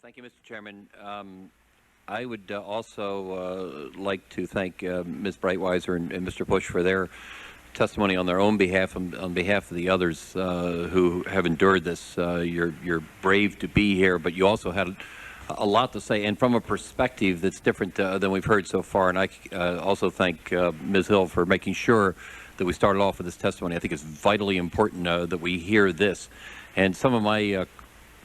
Thank you, Mr. Chairman. I would also like to thank Ms. Breitweiser and Mr. Bush for their testimony on their own behalf and on behalf of the others who have endured this. You're brave to be here, but you also had a lot to say, and from a perspective that's different than we've heard so far. And I also thank Ms. Hill for making sure that we started off with this testimony. I think it's vitally important that we hear this. And some of my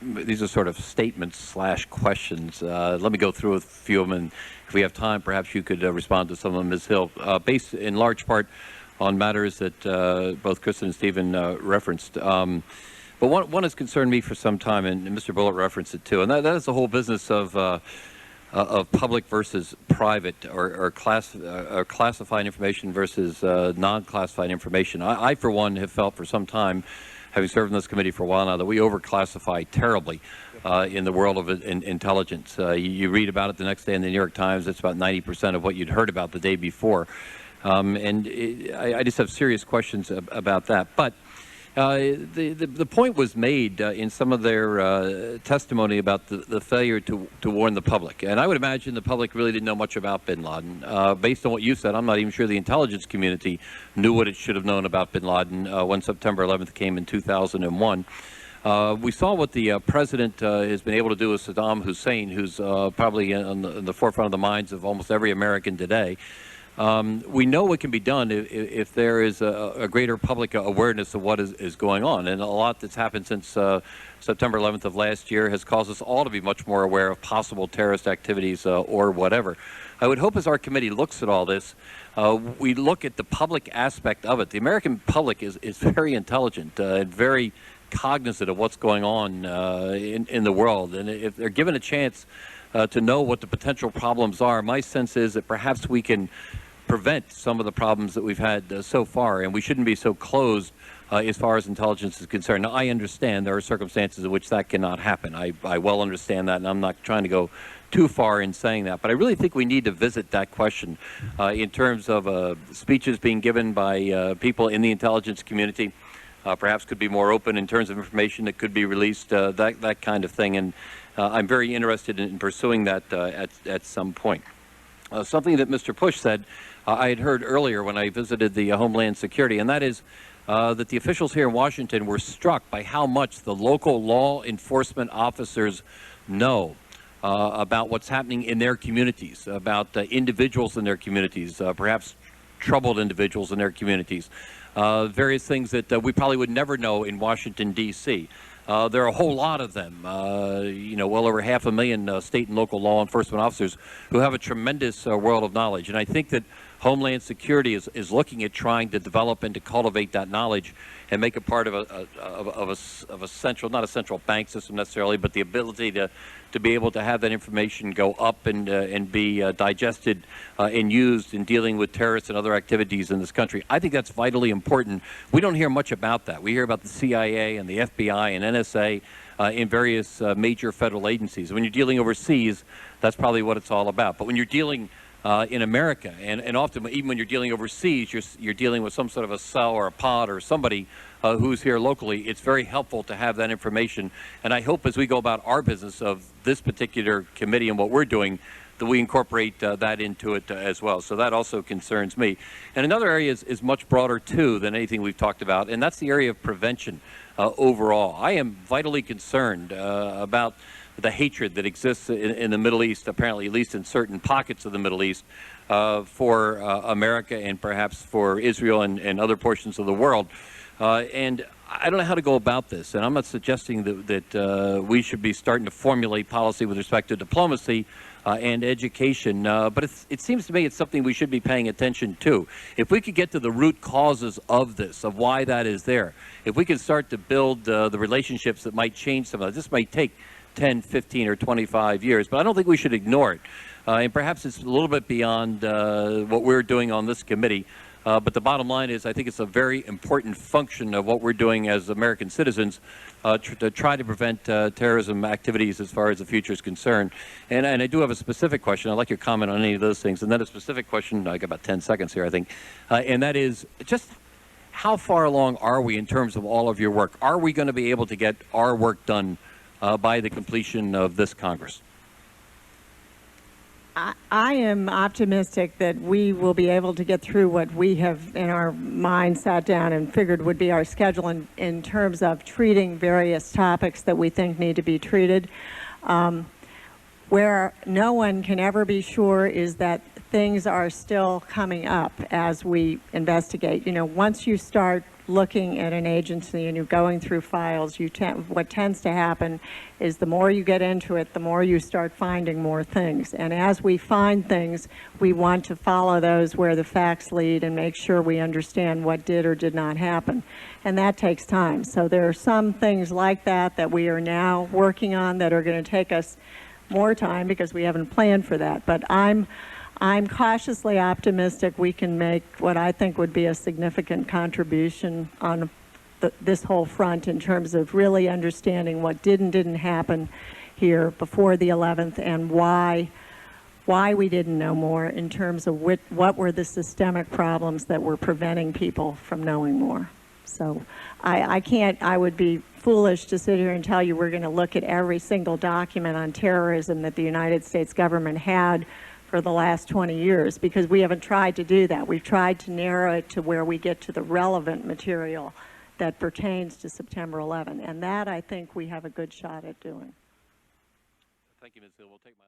these are sort of statements slash questions. Let me go through a few of them, and if we have time, perhaps you could respond to some of them, Ms. Hill, based in large part on matters that both Kristen and Stephen referenced. But one has concerned me for some time, and Mr. Bullitt referenced it too, and that is the whole business of public versus private, or classified information versus non-classified information. I, for one, have felt for some time, having served in this committee for a while now, that we overclassify terribly in the world of intelligence. You read about it the next day in the New York Times. It's about 90% of what you'd heard about the day before. I just have serious questions about that. But the point was made in some of their testimony about the failure to warn the public. And I would imagine the public really didn't know much about bin Laden. Based on what you said, I'm not even sure the intelligence community knew what it should have known about bin Laden when September 11th came in 2001. We saw what the president has been able to do with Saddam Hussein, who's probably in the forefront of the minds of almost every American today. We know what can be done if there is a greater public awareness of what is going on. And a lot that's happened since September 11th of last year has caused us all to be much more aware of possible terrorist activities or whatever. I would hope as our committee looks at all this, we look at the public aspect of it. The American public is very intelligent and very cognizant of what's going on in the world. And if they're given a chance to know what the potential problems are, my sense is that perhaps we can prevent some of the problems that we've had so far, and we shouldn't be so closed as far as intelligence is concerned. Now, I understand there are circumstances in which that cannot happen. I well understand that, and I'm not trying to go too far in saying that, but I really think we need to visit that question in terms of speeches being given by people in the intelligence community. Perhaps could be more open in terms of information that could be released, that kind of thing. And I'm very interested in pursuing that at some point. Something that Mr. Bush said, I had heard earlier when I visited the Homeland Security, and that is that the officials here in Washington were struck by how much the local law enforcement officers know about what's happening in their communities, about individuals in their communities, perhaps troubled individuals in their communities, various things that we probably would never know in Washington, D.C. There are a whole lot of them, well over 500,000 state and local law enforcement officers who have a tremendous world of knowledge. And I think that Homeland Security is looking at trying to develop and to cultivate that knowledge and make it part of a central, not a central bank system necessarily, but the ability to be able to have that information go up and be digested and used in dealing with terrorists and other activities in this country. I think that's vitally important. We don't hear much about that. We hear about the CIA and the FBI and NSA in various major federal agencies. When you're dealing overseas, that's probably what it's all about. But when you're dealing in America, and often even when you're dealing overseas, you're dealing with some sort of a cell or a pod or somebody who's here locally. It's very helpful to have that information, and I hope as we go about our business of this particular committee and what we're doing, that we incorporate that into it as well. So that also concerns me. And another area is much broader too than anything we've talked about, and that's the area of prevention overall. I am vitally concerned about the hatred that exists in the Middle East, apparently, at least in certain pockets of the Middle East, for America and perhaps for Israel and other portions of the world. And I don't know how to go about this, and I'm not suggesting that we should be starting to formulate policy with respect to diplomacy and education, but it seems to me it's something we should be paying attention to. If we could get to the root causes of this, of why that is there, if we can start to build the relationships that might change some of that, this might take 10, 15, or 25 years, but I don't think we should ignore it. And perhaps it's a little bit beyond what we're doing on this committee. But the bottom line is I think it's a very important function of what we're doing as American citizens to try to prevent terrorism activities as far as the future is concerned. And I do have a specific question. I'd like your comment on any of those things. And then a specific question, I got about 10 seconds here, I think. And that is just how far along are we in terms of all of your work? Are we going to be able to get our work done by the completion of this Congress? I am optimistic that we will be able to get through what we have in our mind sat down and figured would be our schedule in terms of treating various topics that we think need to be treated. Where no one can ever be sure is that things are still coming up as we investigate. You know, once you start looking at an agency and you're going through files, what tends to happen is the more you get into it, the more you start finding more things. And as we find things, we want to follow those where the facts lead and make sure we understand what did or did not happen. And that takes time. So there are some things like that that we are now working on that are going to take us more time because we haven't planned for that. But I'm cautiously optimistic we can make what I think would be a significant contribution on this whole front in terms of really understanding what did and didn't happen here before the 11th and why we didn't know more in terms of what were the systemic problems that were preventing people from knowing more. So I would be foolish to sit here and tell you we're going to look at every single document on terrorism that the United States government had for the last 20 years, because we haven't tried to do that. We've tried to narrow it to where we get to the relevant material that pertains to September 11, and that I think we have a good shot at doing. Thank you, Ms. Hill. We'll take my